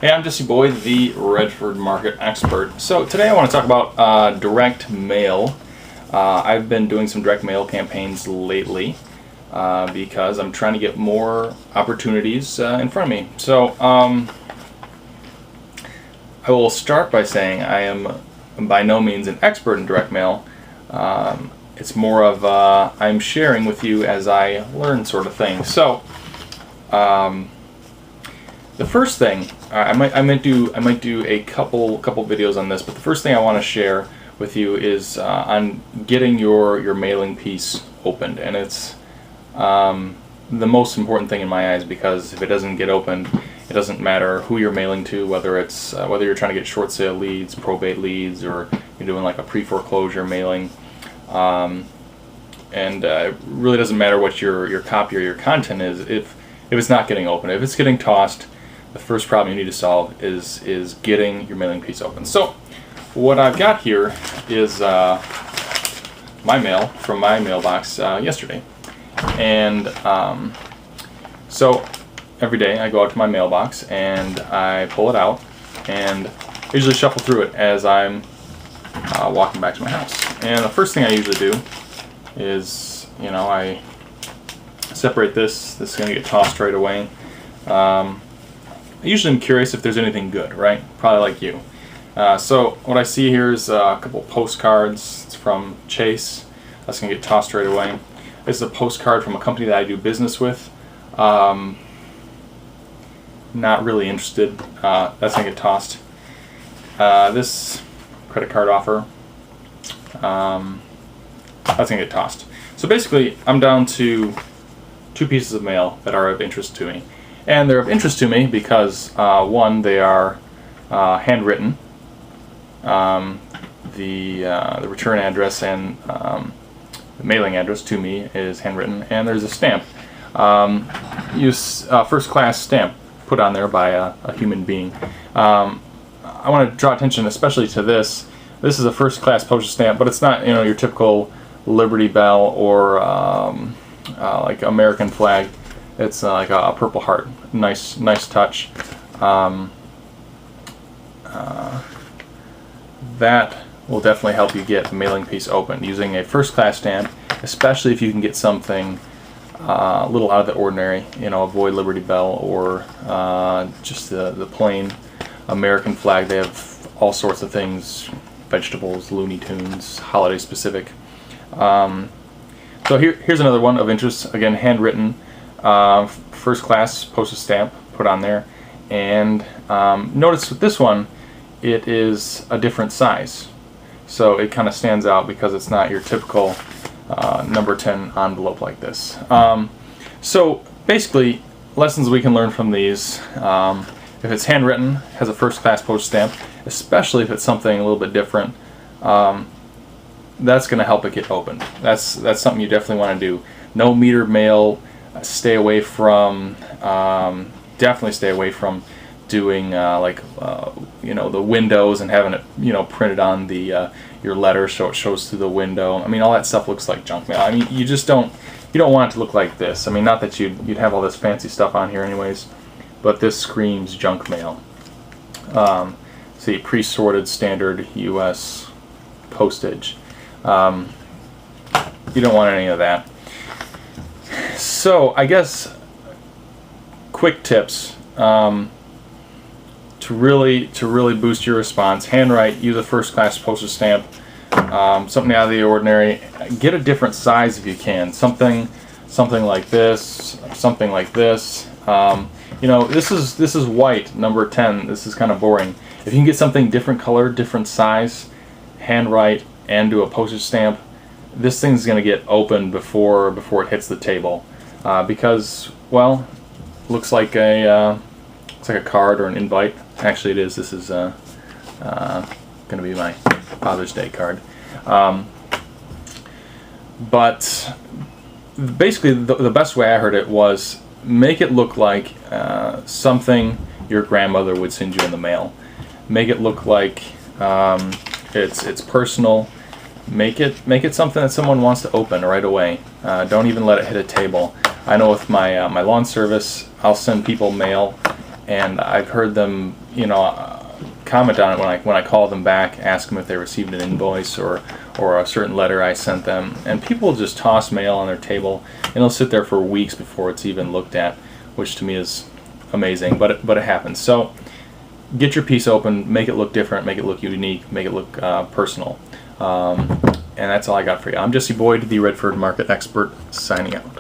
Hey, I'm Jesse Boyd, the Redford Market Expert. So today I want to talk about direct mail. I've been doing some direct mail campaigns lately because I'm trying to get more opportunities in front of me. So I will start by saying I am by no means an expert in direct mail. It's more of I'm sharing with you as I learn sort of thing. So the first thing I might do a couple videos on this, but the first thing I want to share with you is on getting your mailing piece opened, and it's the most important thing in my eyes, because if it doesn't get opened, it doesn't matter who you're mailing to, whether it's whether you're trying to get short sale leads, probate leads, or you're doing like a pre-foreclosure mailing, and it really doesn't matter what your copy or your content is if it's not getting open. If it's getting tossed, the first problem you need to solve is getting your mailing piece open. So what I've got here is my mail from my mailbox yesterday. And so every day I go out to my mailbox and I pull it out, and I usually shuffle through it as I'm walking back to my house. And the first thing I usually do is, I separate this. This is going to get tossed right away. I usually am curious if there's anything good, right? Probably like you. So what I see here is a couple postcards. It's from Chase. That's going to get tossed right away. This is a postcard from a company that I do business with. Not really interested. That's going to get tossed. This credit card offer. That's going to get tossed. So basically, I'm down to 2 pieces of mail that are of interest to me. And they're of interest to me because, one, they are handwritten. The return address and the mailing address to me is handwritten, and there's a stamp. Use first-class stamp put on there by a human being. I want to draw attention especially to this. This is a first-class postage stamp, but it's not your typical Liberty Bell or like American flag. It's like a Purple Heart. Nice touch. That will definitely help you get the mailing piece open using a first-class stamp, especially if you can get something a little out of the ordinary. Avoid Liberty Bell or just the plain American flag. They have all sorts of things: vegetables, Looney Tunes, holiday specific. So here's another one of interest. Again, handwritten. First class postage stamp put on there, and notice with this one it is a different size, so it kind of stands out because it's not your typical number 10 envelope like this. So basically, lessons we can learn from these: if it's handwritten, has a first class postage stamp, especially if it's something a little bit different, that's going to help it get opened. That's something you definitely want to do. No metered mail. Stay away from, definitely stay away from doing the windows and having it printed on the your letter so it shows through the window. I mean, all that stuff looks like junk mail. I mean, you don't want it to look like this. I mean, not that you'd have all this fancy stuff on here anyways, but this screams junk mail. See, pre-sorted standard U.S. postage. You don't want any of that. So I guess quick tips to really boost your response: handwrite, use a first-class postage stamp, something out of the ordinary. Get a different size if you can. Something like this, something like this. This is white, number 10. This is kind of boring. If you can get something different color, different size, handwrite, and do a postage stamp, this thing's going to get opened before it hits the table, because, well, looks like a card or an invite. Actually, it is. This is going to be my Father's Day card. But basically, the best way I heard it was make it look like something your grandmother would send you in the mail. Make it look like it's personal. Make it something that someone wants to open right away. Don't even let it hit a table. I know with my my lawn service, I'll send people mail, and I've heard them, comment on it when I call them back, ask them if they received an invoice or a certain letter I sent them, and people just toss mail on their table, and it'll sit there for weeks before it's even looked at, which to me is amazing, but it happens. So get your piece open, make it look different, make it look unique, make it look personal, and that's all I got for you. I'm Jesse Boyd, the Redford Market Expert, signing out.